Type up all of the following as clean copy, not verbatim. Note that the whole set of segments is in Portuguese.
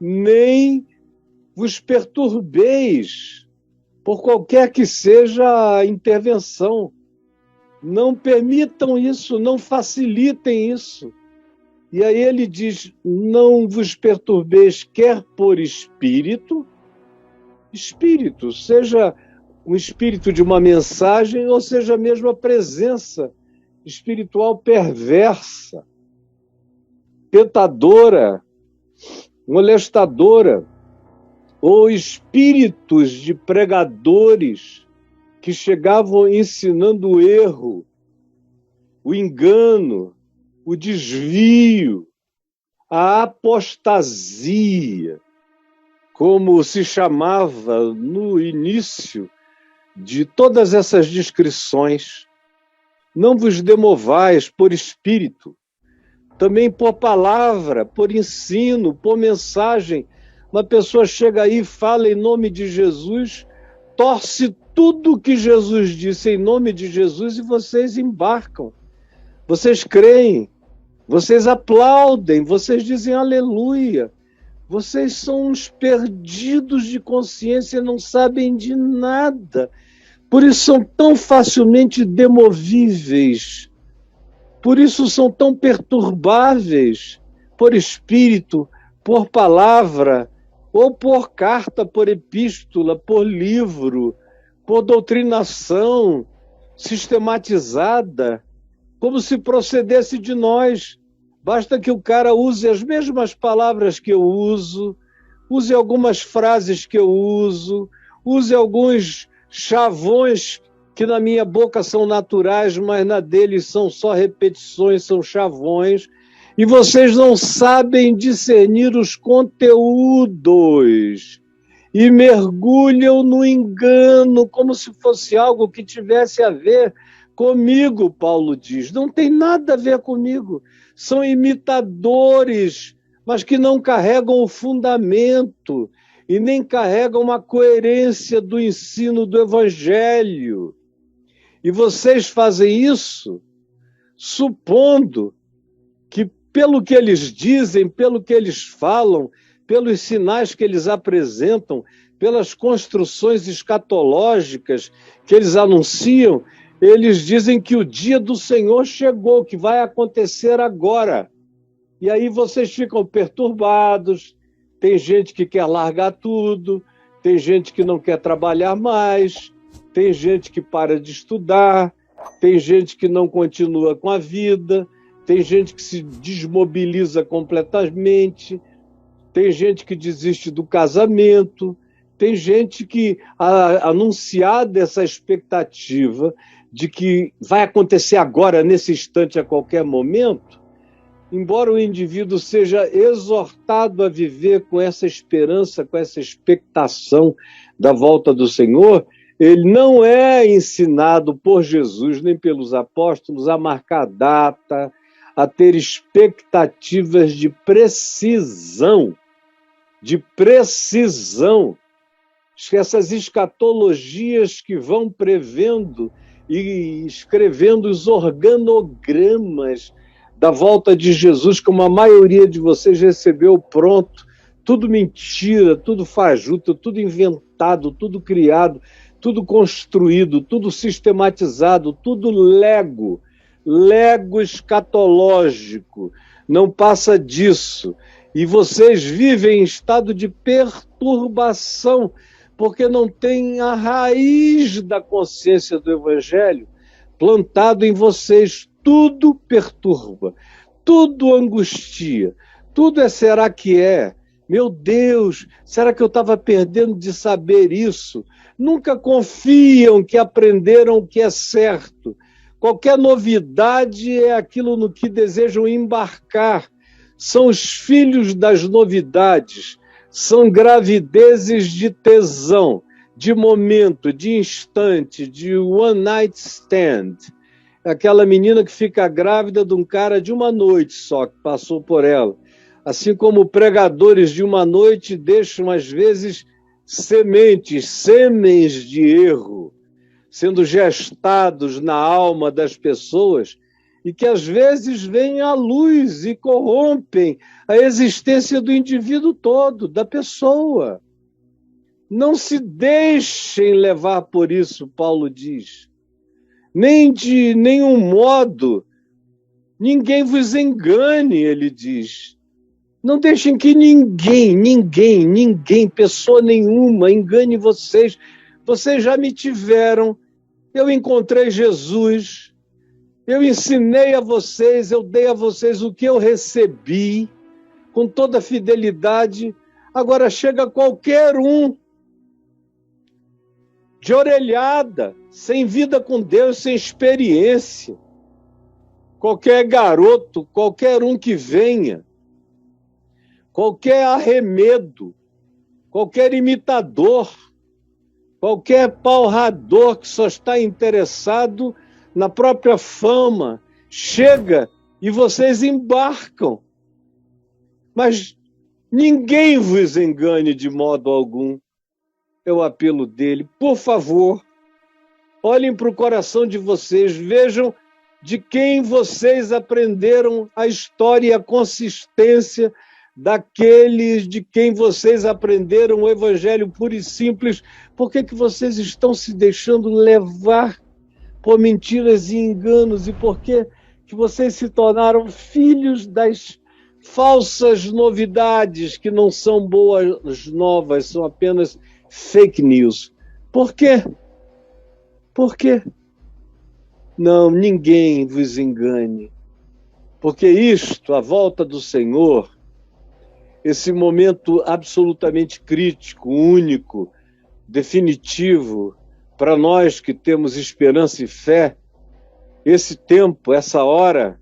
nem vos perturbeis por qualquer que seja a intervenção. Não permitam isso, não facilitem isso. E aí ele diz, não vos perturbeis, quer por espírito, seja o espírito de uma mensagem, ou seja mesmo a presença espiritual perversa, tentadora, molestadora, ou espíritos de pregadores que chegavam ensinando o erro, o engano, o desvio, a apostasia, como se chamava no início de todas essas descrições. Não vos demovais por espírito, também por palavra, por ensino, por mensagem. Uma pessoa chega aí e fala em nome de Jesus, torce tudo que Jesus disse em nome de Jesus e vocês embarcam. Vocês creem, vocês aplaudem, vocês dizem aleluia. Vocês são uns perdidos de consciência, não sabem de nada. Por isso são tão facilmente demovíveis. Por isso são tão perturbáveis por espírito, por palavra, ou por carta, por epístola, por livro, por doutrinação sistematizada, como se procedesse de nós. Basta que o cara use as mesmas palavras que eu uso, use algumas frases que eu uso, use alguns chavões que na minha boca são naturais, mas na deles são só repetições, são chavões, e vocês não sabem discernir os conteúdos e mergulham no engano como se fosse algo que tivesse a ver comigo, Paulo diz. Não tem nada a ver comigo. São imitadores, mas que não carregam o fundamento e nem carregam uma coerência do ensino do Evangelho. E vocês fazem isso supondo que, pelo que eles dizem, pelo que eles falam, pelos sinais que eles apresentam, pelas construções escatológicas que eles anunciam, eles dizem que o dia do Senhor chegou, que vai acontecer agora. E aí vocês ficam perturbados, tem gente que quer largar tudo, tem gente que não quer trabalhar mais, tem gente que para de estudar, tem gente que não continua com a vida, tem gente que se desmobiliza completamente, tem gente que desiste do casamento, tem gente que, anunciada essa expectativa de que vai acontecer agora, nesse instante, a qualquer momento, embora o indivíduo seja exortado a viver com essa esperança, com essa expectação da volta do Senhor, ele não é ensinado por Jesus nem pelos apóstolos a marcar data, a ter expectativas de precisão, essas escatologias que vão prevendo e escrevendo os organogramas da volta de Jesus, como a maioria de vocês recebeu pronto, tudo mentira, tudo fajuto, tudo inventado, tudo criado, tudo construído, tudo sistematizado, tudo lego escatológico, não passa disso. E vocês vivem em estado de perturbação, porque não tem a raiz da consciência do Evangelho plantado em vocês. Tudo perturba, tudo angustia, tudo é será que é? Meu Deus, será que eu estava perdendo de saber isso? Nunca confiam que aprenderam o que é certo. Qualquer novidade é aquilo no que desejam embarcar. São os filhos das novidades, são gravidezes de tesão, de momento, de instante, de one night stand. Aquela menina que fica grávida de um cara de uma noite só, que passou por ela. Assim como pregadores de uma noite deixam, às vezes, sêmens de erro, sendo gestados na alma das pessoas, e que às vezes vêm à luz e corrompem a existência do indivíduo todo, da pessoa. Não se deixem levar por isso, Paulo diz. Nem de nenhum modo, ninguém vos engane, ele diz. Não deixem que ninguém, pessoa nenhuma, engane vocês. Vocês já me tiveram, eu encontrei Jesus, eu ensinei a vocês, eu dei a vocês o que eu recebi, com toda fidelidade. Agora chega qualquer um de orelhada, sem vida com Deus, sem experiência. Qualquer garoto, qualquer um que venha, qualquer arremedo, qualquer imitador, qualquer palrador que só está interessado na própria fama, chega e vocês embarcam. Mas ninguém vos engane de modo algum. É o apelo dele. Por favor, olhem para o coração de vocês, vejam de quem vocês aprenderam a história e a consistência daqueles de quem vocês aprenderam o evangelho puro e simples. Por que vocês estão se deixando levar por mentiras e enganos? E por que vocês se tornaram filhos das falsas novidades que não são boas novas, são apenas fake news? Por quê? Por quê? Não, ninguém vos engane. Porque isto, a volta do Senhor, esse momento absolutamente crítico, único, definitivo, para nós que temos esperança e fé, esse tempo, essa hora,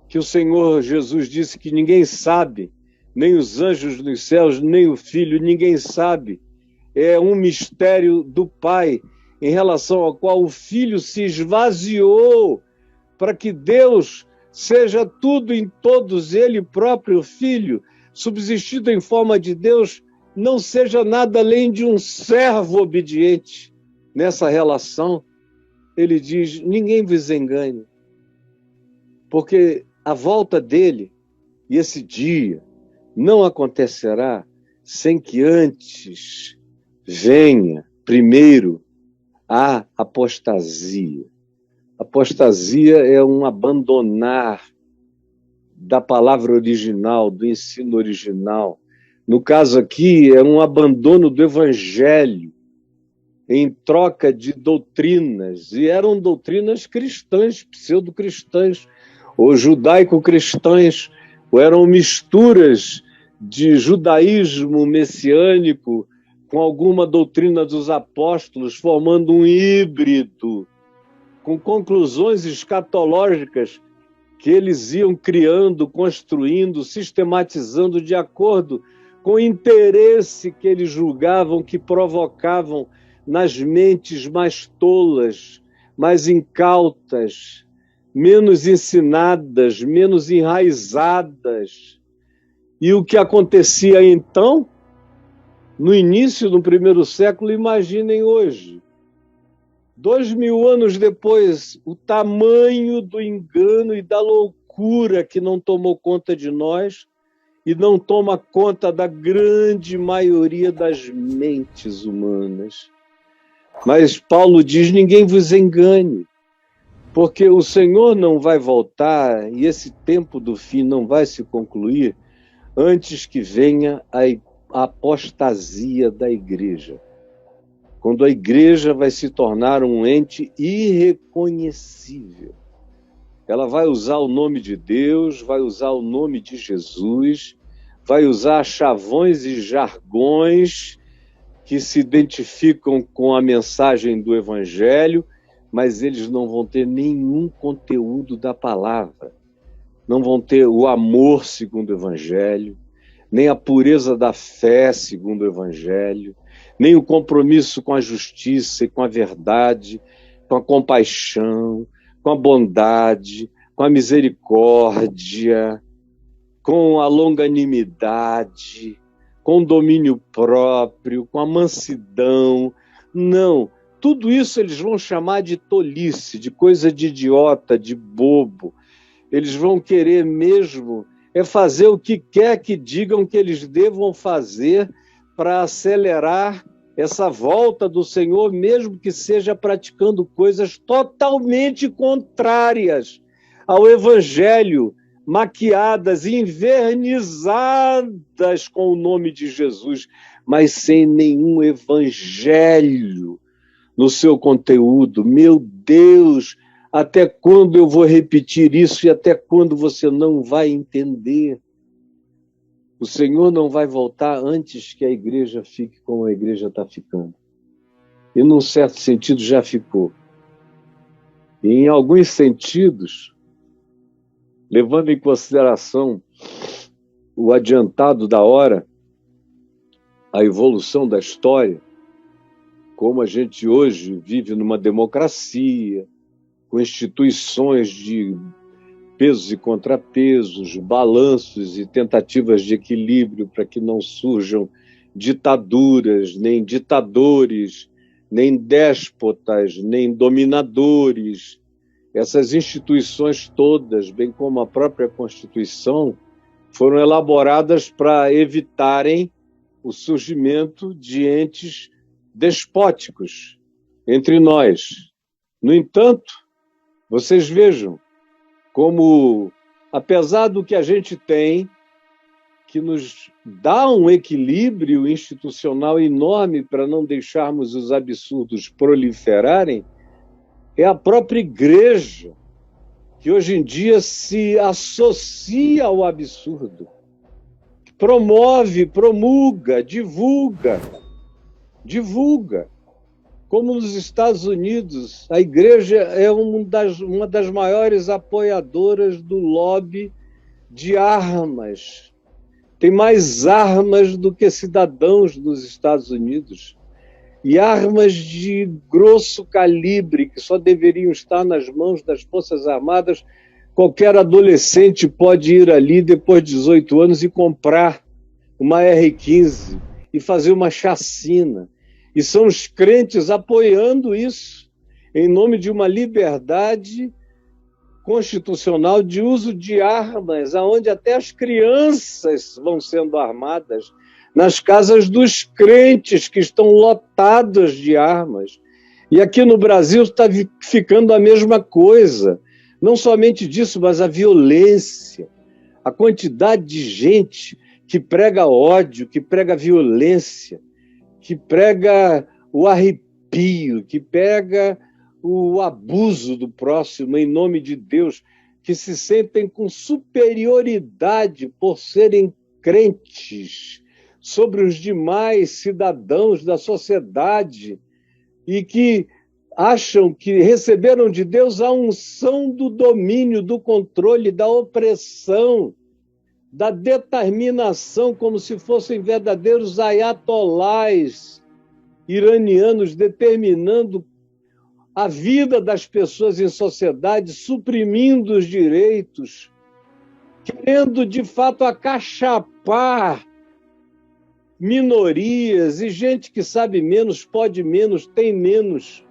que o Senhor Jesus disse que ninguém sabe, nem os anjos nos céus, nem o Filho, ninguém sabe. É um mistério do Pai, em relação ao qual o Filho se esvaziou, para que Deus seja tudo em todos, ele próprio, Filho, subsistido em forma de Deus, não seja nada além de um servo obediente. Nessa relação, ele diz, ninguém vos engane, porque a volta dele, e esse dia, não acontecerá sem que antes venha, primeiro, a apostasia. Apostasia é um abandonar da palavra original, do ensino original. No caso aqui, é um abandono do evangelho em troca de doutrinas, e eram doutrinas cristãs, pseudo-cristãs, ou judaico-cristãs, ou eram misturas de judaísmo messiânico com alguma doutrina dos apóstolos, formando um híbrido, com conclusões escatológicas que eles iam criando, construindo, sistematizando de acordo com o interesse que eles julgavam que provocavam nas mentes mais tolas, mais incautas, menos ensinadas, menos enraizadas. E o que acontecia então, no início do primeiro século, imaginem hoje. 2000 anos depois, o tamanho do engano e da loucura que não tomou conta de nós e não toma conta da grande maioria das mentes humanas. Mas Paulo diz, ninguém vos engane, porque o Senhor não vai voltar e esse tempo do fim não vai se concluir antes que venha a apostasia da igreja. Quando a igreja vai se tornar um ente irreconhecível. Ela vai usar o nome de Deus, vai usar o nome de Jesus, vai usar chavões e jargões que se identificam com a mensagem do Evangelho, mas eles não vão ter nenhum conteúdo da palavra. Não vão ter o amor segundo o Evangelho, nem a pureza da fé segundo o Evangelho, nem o compromisso com a justiça e com a verdade, com a compaixão, com a bondade, com a misericórdia, com a longanimidade, com o domínio próprio, com a mansidão. Não, tudo isso eles vão chamar de tolice, de coisa de idiota, de bobo, eles vão querer mesmo fazer o que quer que digam que eles devam fazer para acelerar essa volta do Senhor, mesmo que seja praticando coisas totalmente contrárias ao Evangelho, maquiadas, envernizadas com o nome de Jesus, mas sem nenhum Evangelho no seu conteúdo. Meu Deus, até quando eu vou repetir isso e até quando você não vai entender? O Senhor não vai voltar antes que a igreja fique como a igreja está ficando. E, num certo sentido, já ficou. E, em alguns sentidos, levando em consideração o adiantado da hora, a evolução da história, como a gente hoje vive numa democracia, com instituições de pesos e contrapesos, balanços e tentativas de equilíbrio para que não surjam ditaduras, nem ditadores, nem déspotas, nem dominadores. Essas instituições todas, bem como a própria Constituição, foram elaboradas para evitarem o surgimento de entes despóticos entre nós. No entanto, vocês vejam como, apesar do que a gente tem, que nos dá um equilíbrio institucional enorme para não deixarmos os absurdos proliferarem, é a própria igreja que hoje em dia se associa ao absurdo, promove, promulga, divulga. Como nos Estados Unidos, a igreja é uma das maiores apoiadoras do lobby de armas. Tem mais armas do que cidadãos nos Estados Unidos. E armas de grosso calibre, que só deveriam estar nas mãos das Forças Armadas. Qualquer adolescente pode ir ali, depois de 18 anos, e comprar uma R-15 e fazer uma chacina. E são os crentes apoiando isso, em nome de uma liberdade constitucional de uso de armas, onde até as crianças vão sendo armadas, nas casas dos crentes, que estão lotadas de armas. E aqui no Brasil está ficando a mesma coisa. Não somente disso, mas a violência, a quantidade de gente que prega ódio, que prega violência, que prega o arrepio, que prega o abuso do próximo em nome de Deus, que se sentem com superioridade por serem crentes sobre os demais cidadãos da sociedade e que acham que receberam de Deus a unção do domínio, do controle, da opressão, da determinação, como se fossem verdadeiros ayatolás iranianos determinando a vida das pessoas em sociedade, suprimindo os direitos, querendo de fato acachapar minorias e gente que sabe menos, pode menos, tem menos.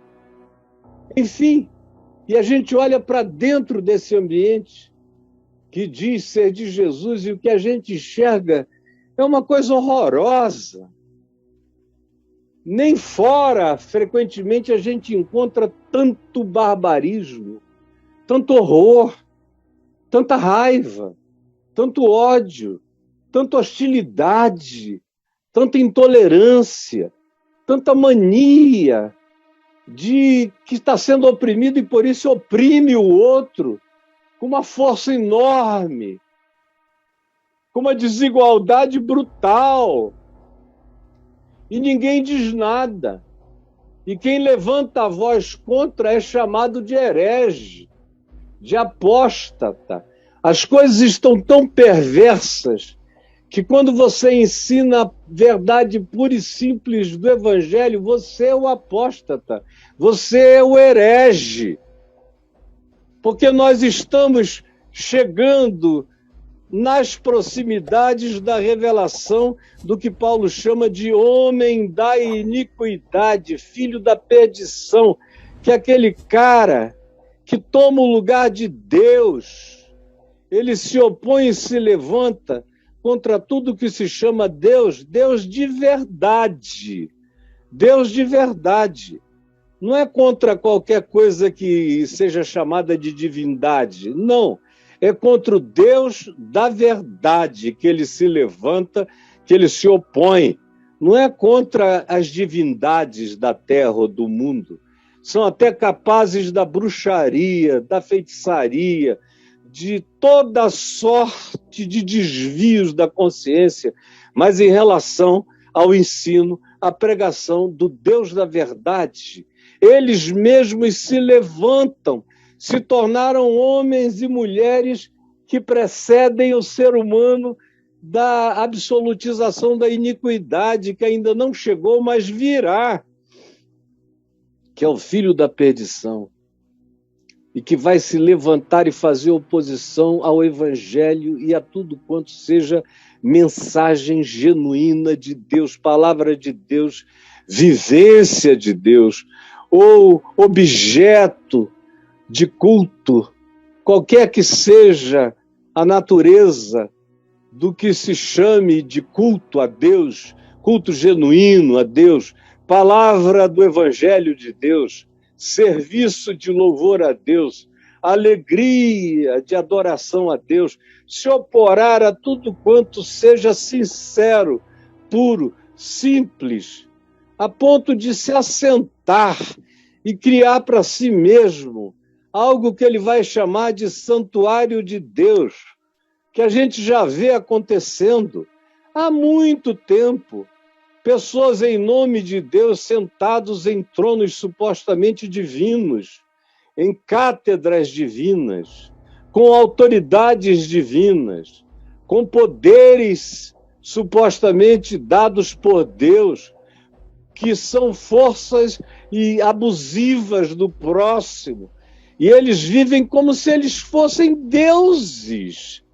Enfim, e a gente olha para dentro desse ambiente que diz ser de Jesus, e o que a gente enxerga é uma coisa horrorosa. Nem fora, frequentemente, a gente encontra tanto barbarismo, tanto horror, tanta raiva, tanto ódio, tanta hostilidade, tanta intolerância, tanta mania de que está sendo oprimido e por isso oprime o outro, com uma força enorme, com uma desigualdade brutal. E ninguém diz nada. E quem levanta a voz contra é chamado de herege, de apóstata. As coisas estão tão perversas que quando você ensina a verdade pura e simples do Evangelho, você é o apóstata, você é o herege. Porque nós estamos chegando nas proximidades da revelação do que Paulo chama de homem da iniquidade, filho da perdição, que é aquele cara que toma o lugar de Deus, ele se opõe e se levanta contra tudo que se chama Deus, Deus de verdade. Deus de verdade. Não é contra qualquer coisa que seja chamada de divindade, não. É contra o Deus da verdade que ele se levanta, que ele se opõe. Não é contra as divindades da terra ou do mundo. São até capazes da bruxaria, da feitiçaria, de toda sorte de desvios da consciência, mas em relação ao ensino, à pregação do Deus da verdade, eles mesmos se levantam, se tornaram homens e mulheres que precedem o ser humano da absolutização da iniquidade, que ainda não chegou, mas virá, que é o filho da perdição, e que vai se levantar e fazer oposição ao Evangelho e a tudo quanto seja mensagem genuína de Deus, palavra de Deus, vivência de Deus, ou objeto de culto, qualquer que seja a natureza do que se chame de culto a Deus, culto genuíno a Deus, palavra do Evangelho de Deus, serviço de louvor a Deus, alegria de adoração a Deus, se oporá a tudo quanto seja sincero, puro, simples, a ponto de se assentar e criar para si mesmo algo que ele vai chamar de santuário de Deus, que a gente já vê acontecendo há muito tempo. Pessoas em nome de Deus sentados em tronos supostamente divinos, em cátedras divinas, com autoridades divinas, com poderes supostamente dados por Deus, que são forças abusivas do próximo. E eles vivem como se eles fossem deuses.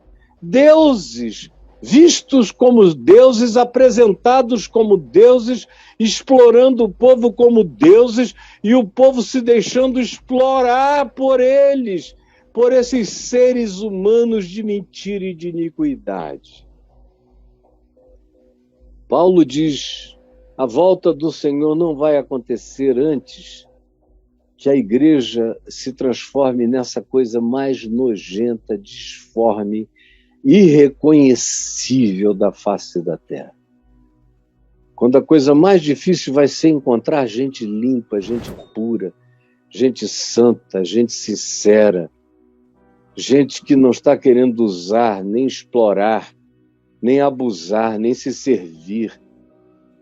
Deuses, vistos como deuses, apresentados como deuses, explorando o povo como deuses, e o povo se deixando explorar por eles, por esses seres humanos de mentira e de iniquidade. Paulo diz: a volta do Senhor não vai acontecer antes que a igreja se transforme nessa coisa mais nojenta, disforme, irreconhecível da face da terra. Quando a coisa mais difícil vai ser encontrar gente limpa, gente pura, gente santa, gente sincera, gente que não está querendo usar, nem explorar, nem abusar, nem se servir,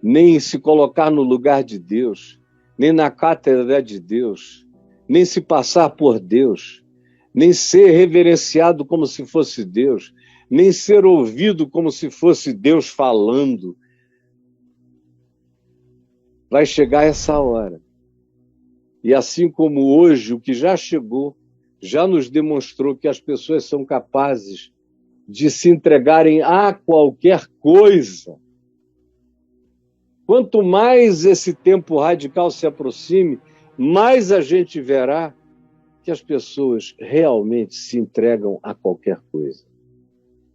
nem se colocar no lugar de Deus, nem na cátedra de Deus, nem se passar por Deus, nem ser reverenciado como se fosse Deus, nem ser ouvido como se fosse Deus falando. Vai chegar essa hora. E assim como hoje, o que já chegou, já nos demonstrou que as pessoas são capazes de se entregarem a qualquer coisa. Quanto mais esse tempo radical se aproxime, mais a gente verá que as pessoas realmente se entregam a qualquer coisa.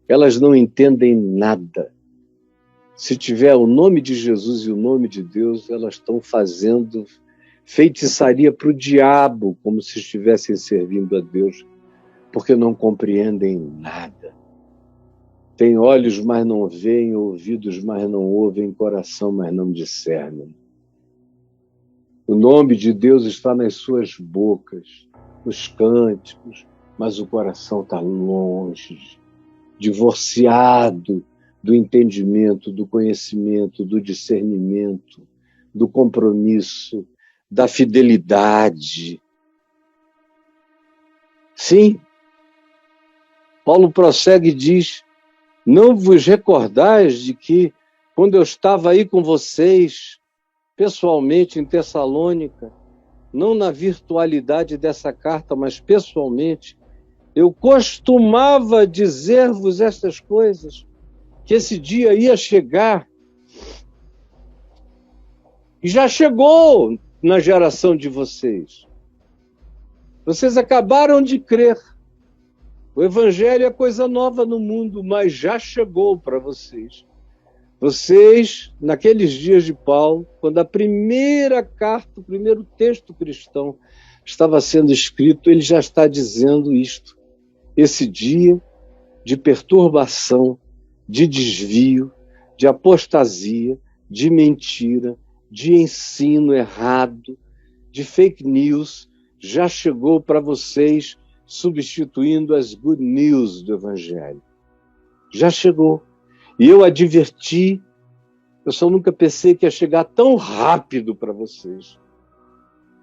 Elas não entendem nada. Se tiver o nome de Jesus e o nome de Deus, elas estão fazendo feitiçaria para o diabo, como se estivessem servindo a Deus, porque não compreendem nada. Tem olhos, mas não veem, ouvidos, mas não ouvem, coração, mas não discernem. O nome de Deus está nas suas bocas, nos cânticos, mas o coração está longe, divorciado do entendimento, do conhecimento, do discernimento, do compromisso, da fidelidade. Sim, Paulo prossegue e diz: não vos recordais de que, quando eu estava aí com vocês, pessoalmente em Tessalônica, não na virtualidade dessa carta, mas pessoalmente, eu costumava dizer-vos estas coisas, que esse dia ia chegar, e já chegou na geração de vocês. Vocês acabaram de crer. O Evangelho é coisa nova no mundo, mas já chegou para vocês. Vocês, naqueles dias de Paulo, quando a primeira carta, o primeiro texto cristão estava sendo escrito, ele já está dizendo isto. Esse dia de perturbação, de desvio, de apostasia, de mentira, de ensino errado, de fake news, já chegou para vocês, substituindo as good news do Evangelho. Já chegou. E eu adverti, eu só nunca pensei que ia chegar tão rápido para vocês.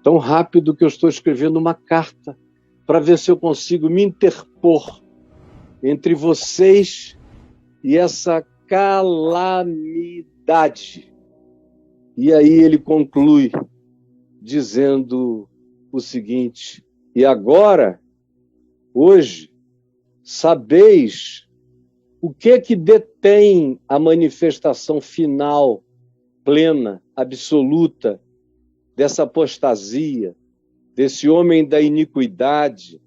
Tão rápido que eu estou escrevendo uma carta para ver se eu consigo me interpor entre vocês e essa calamidade. E aí ele conclui dizendo o seguinte: e agora, hoje, sabeis o que detém a manifestação final, plena, absoluta, dessa apostasia, desse homem da iniquidade,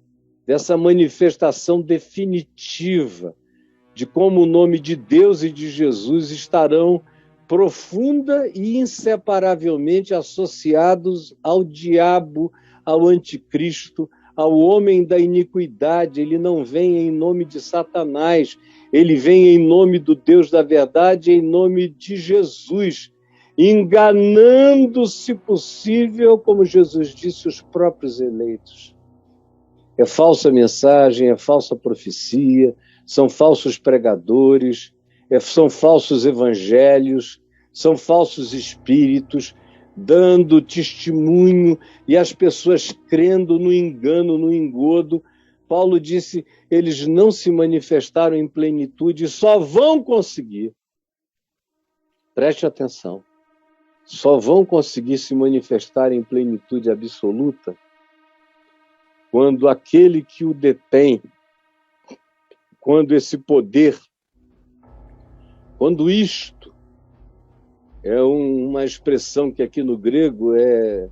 dessa manifestação definitiva de como o nome de Deus e de Jesus estarão profunda e inseparavelmente associados ao diabo, ao anticristo, ao homem da iniquidade. Ele não vem em nome de Satanás, ele vem em nome do Deus da verdade, em nome de Jesus, enganando, se possível, como Jesus disse, os próprios eleitos. É falsa mensagem, é falsa profecia, são falsos pregadores, são falsos evangelhos, são falsos espíritos, dando testemunho e as pessoas crendo no engano, no engodo. Paulo disse, eles não se manifestaram em plenitude, só vão conseguir. Preste atenção. Só vão conseguir se manifestar em plenitude absoluta quando aquele que o detém, quando esse poder, quando isto, é uma expressão que aqui no grego é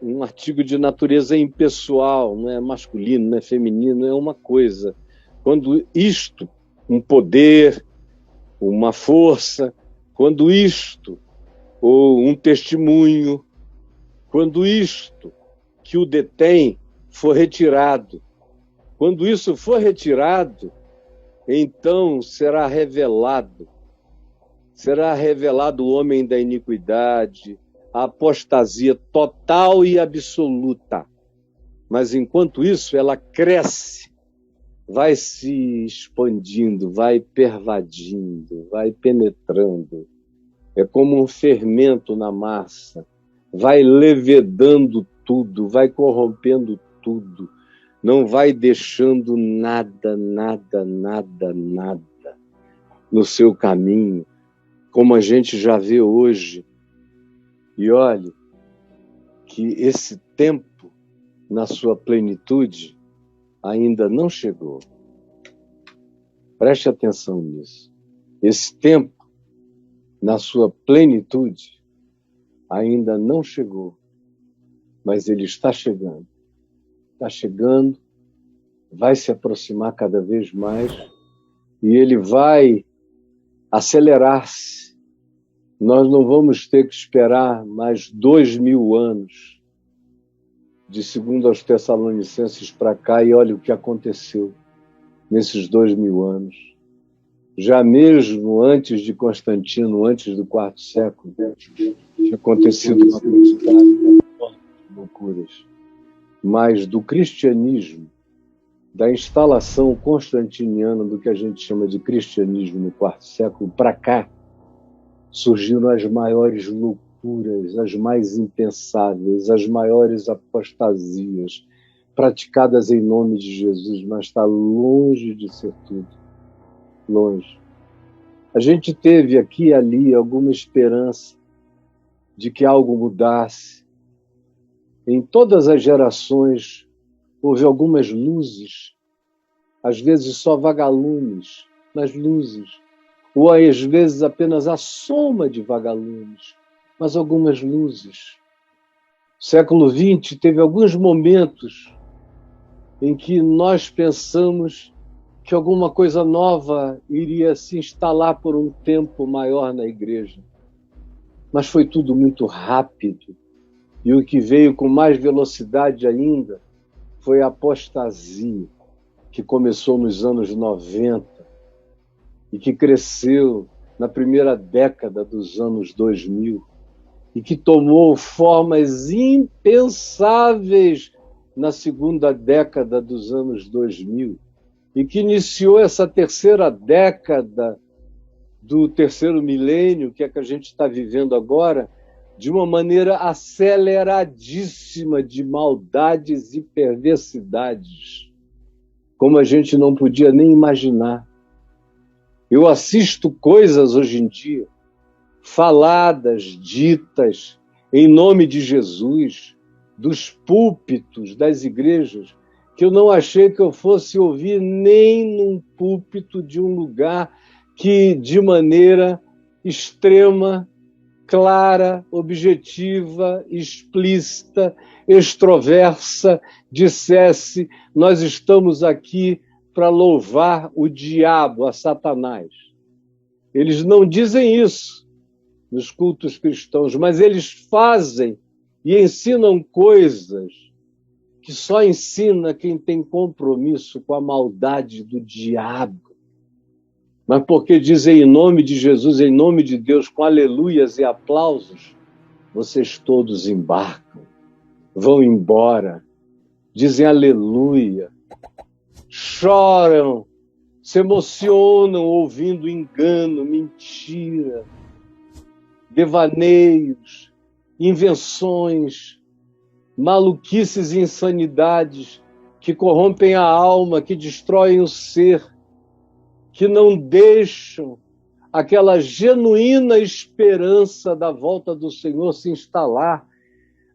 um artigo de natureza impessoal, não é masculino, não é feminino, é uma coisa. Quando isto, um poder, uma força, quando isto, ou um testemunho, quando isto que o detém for retirado, quando isso for retirado, então será revelado o homem da iniquidade, a apostasia total e absoluta. Mas enquanto isso, ela cresce, vai se expandindo, vai pervadindo, vai penetrando. É como um fermento na massa, vai levedando tudo, vai corrompendo tudo, não vai deixando nada no seu caminho, como a gente já vê hoje. E olhe que esse tempo, na sua plenitude, ainda não chegou. Preste atenção nisso. Esse tempo, na sua plenitude, ainda não chegou, mas ele está chegando. Está chegando, vai se aproximar cada vez mais e ele vai acelerar-se. Nós não vamos ter que esperar mais 2000 anos de 2 aos Tessalonicenses para cá, e olha o que aconteceu nesses 2000 anos. Já mesmo antes de Constantino, antes do quarto século, tinha acontecido uma quantidade de loucuras. Mas do cristianismo, da instalação constantiniana do que a gente chama de cristianismo no quarto século para cá, surgiram as maiores loucuras, as mais impensáveis, as maiores apostasias, praticadas em nome de Jesus, mas está longe de ser tudo. Longe. A gente teve aqui e ali alguma esperança de que algo mudasse. Em todas as gerações houve algumas luzes, às vezes só vagalumes, mas luzes, ou às vezes apenas a soma de vagalumes, mas algumas luzes. O século XX teve alguns momentos em que nós pensamos que alguma coisa nova iria se instalar por um tempo maior na igreja. Mas foi tudo muito rápido. E o que veio com mais velocidade ainda foi a apostasia, que começou nos anos 90 e que cresceu na primeira década dos anos 2000 e que tomou formas impensáveis na segunda década dos anos 2000 e que iniciou essa terceira década do terceiro milênio, que é que a gente está vivendo agora, de uma maneira aceleradíssima de maldades e perversidades, como a gente não podia nem imaginar. Eu assisto coisas hoje em dia, faladas, ditas, em nome de Jesus, dos púlpitos das igrejas, que eu não achei que eu fosse ouvir nem num púlpito de um lugar que, de maneira extrema, clara, objetiva, explícita, extroversa, dissesse: nós estamos aqui para louvar o diabo, a Satanás. Eles não dizem isso nos cultos cristãos, mas eles fazem e ensinam coisas que só ensina quem tem compromisso com a maldade do diabo. Mas porque dizem em nome de Jesus, em nome de Deus, com aleluias e aplausos, vocês todos embarcam, vão embora, dizem aleluia, choram, se emocionam ouvindo engano, mentira, devaneios, invenções, maluquices e insanidades que corrompem a alma, que destroem o ser, que não deixam aquela genuína esperança da volta do Senhor se instalar.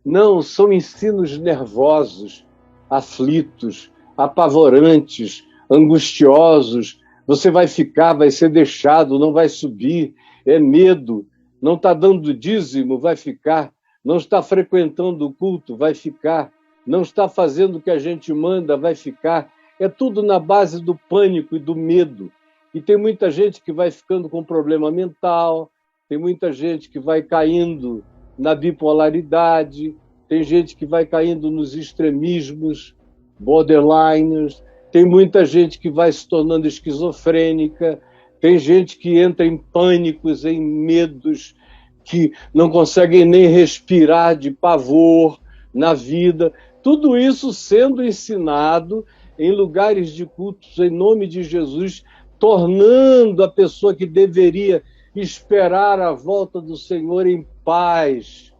Não, são ensinos nervosos, aflitos, apavorantes, angustiosos. Você vai ficar, vai ser deixado, não vai subir, é medo. Não está dando dízimo, vai ficar. Não está frequentando o culto, vai ficar. Não está fazendo o que a gente manda, vai ficar. É tudo na base do pânico e do medo. E tem muita gente que vai ficando com problema mental, tem muita gente que vai caindo na bipolaridade, tem gente que vai caindo nos extremismos, borderliners, tem muita gente que vai se tornando esquizofrênica, tem gente que entra em pânicos, em medos, que não conseguem nem respirar de pavor na vida. Tudo isso sendo ensinado em lugares de cultos em nome de Jesus, tornando a pessoa que deveria esperar a volta do Senhor em paz,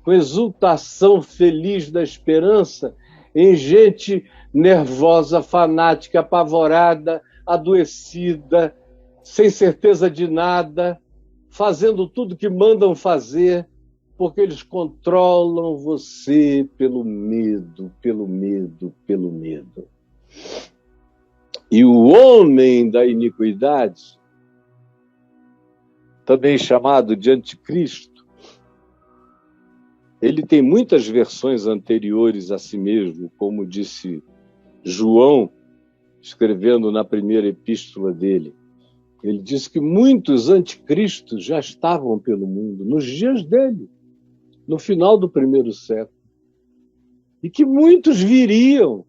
com exultação feliz da esperança, em gente nervosa, fanática, apavorada, adoecida, sem certeza de nada, fazendo tudo que mandam fazer, porque eles controlam você pelo medo, pelo medo, pelo medo. E o homem da iniquidade, também chamado de anticristo, ele tem muitas versões anteriores a si mesmo, como disse João, escrevendo na primeira epístola dele. Ele disse que muitos anticristos já estavam pelo mundo, nos dias dele, no final do primeiro século. E que muitos viriam,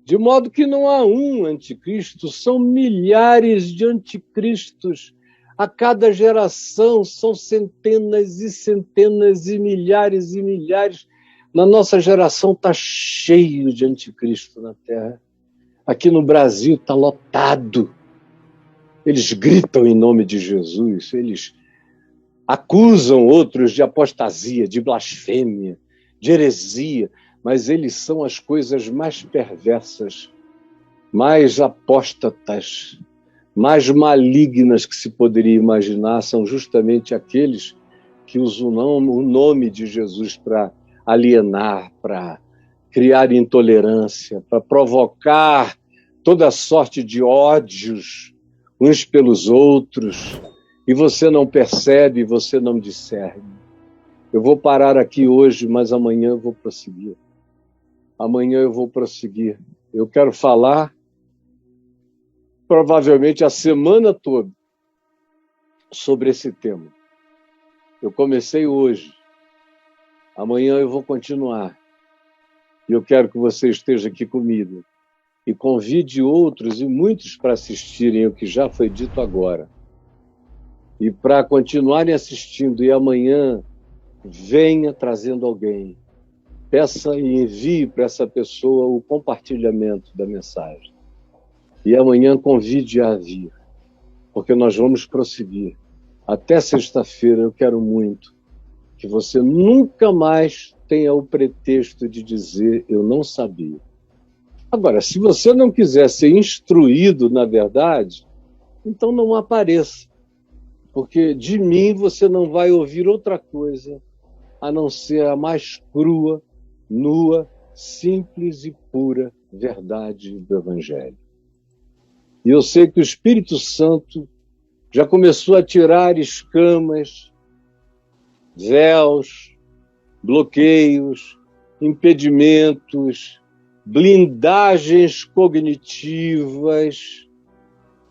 de modo que não há um anticristo, são milhares de anticristos. A cada geração são centenas e centenas e milhares. Na nossa geração está cheio de anticristo na Terra. Aqui no Brasil está lotado. Eles gritam em nome de Jesus, eles acusam outros de apostasia, de blasfêmia, de heresia, mas eles são as coisas mais perversas, mais apóstatas, mais malignas que se poderia imaginar, são justamente aqueles que usam o nome de Jesus para alienar, para criar intolerância, para provocar toda sorte de ódios uns pelos outros, e você não percebe, você não discerne. Eu vou parar aqui hoje, mas amanhã eu vou prosseguir. Amanhã eu vou prosseguir. Eu quero falar, provavelmente, a semana toda sobre esse tema. Eu comecei hoje. Amanhã eu vou continuar. E eu quero que você esteja aqui comigo. E convide outros e muitos para assistirem o que já foi dito agora. E para continuarem assistindo. E amanhã, venha trazendo alguém. Peça e envie para essa pessoa o compartilhamento da mensagem. E amanhã convide a vir, porque nós vamos prosseguir. Até sexta-feira eu quero muito que você nunca mais tenha o pretexto de dizer eu não sabia. Agora, se você não quiser ser instruído na verdade, então não apareça, porque de mim você não vai ouvir outra coisa a não ser a mais crua, nua, simples e pura verdade do Evangelho. E eu sei que o Espírito Santo já começou a tirar escamas, véus, bloqueios, impedimentos, blindagens cognitivas,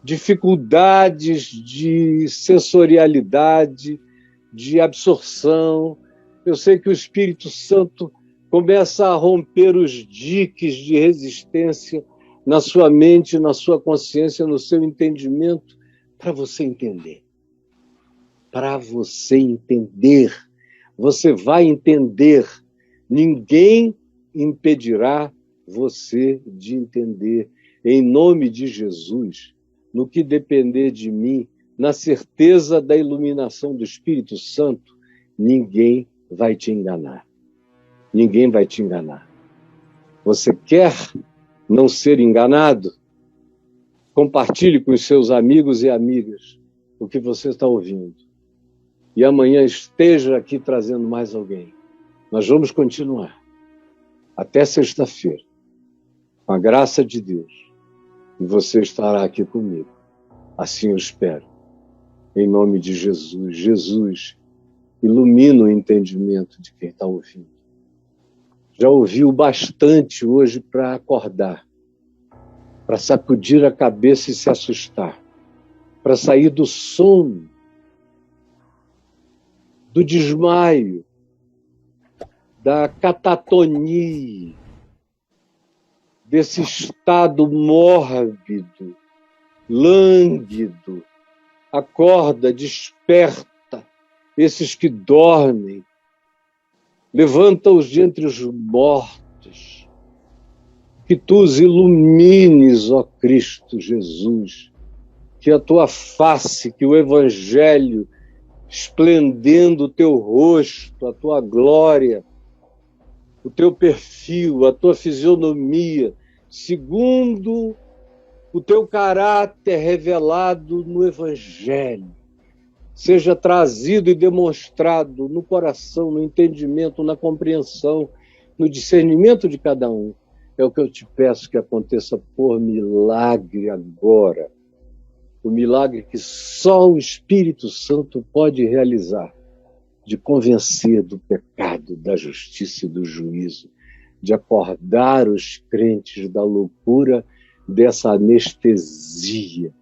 dificuldades de sensorialidade, de absorção. Eu sei que o Espírito Santo começa a romper os diques de resistência na sua mente, na sua consciência, no seu entendimento, para você entender. Para você entender. Você vai entender. Ninguém impedirá você de entender. Em nome de Jesus, no que depender de mim, na certeza da iluminação do Espírito Santo, ninguém vai te enganar. Ninguém vai te enganar. Você quer não ser enganado? Compartilhe com os seus amigos e amigas o que você está ouvindo. E amanhã esteja aqui trazendo mais alguém. Nós vamos continuar. Até sexta-feira. Com a graça de Deus. E você estará aqui comigo. Assim eu espero. Em nome de Jesus. Jesus, ilumina o entendimento de quem está ouvindo. Já ouviu bastante hoje para acordar, para sacudir a cabeça e se assustar, para sair do sono, do desmaio, da catatonia, desse estado mórbido, lânguido. Acorda, desperta esses que dormem, levanta-os de entre os mortos, que tu os ilumines, ó Cristo Jesus, que a tua face, que o Evangelho, esplendendo o teu rosto, a tua glória, o teu perfil, a tua fisionomia, segundo o teu caráter revelado no Evangelho, seja trazido e demonstrado no coração, no entendimento, na compreensão, no discernimento de cada um. É o que eu te peço que aconteça por milagre agora. O milagre que só o Espírito Santo pode realizar, de convencer do pecado, da justiça e do juízo, de acordar os crentes da loucura dessa anestesia,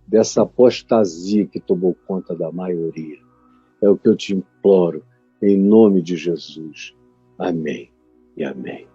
dessa apostasia que tomou conta da maioria. É o que eu te imploro, em nome de Jesus. Amém e amém.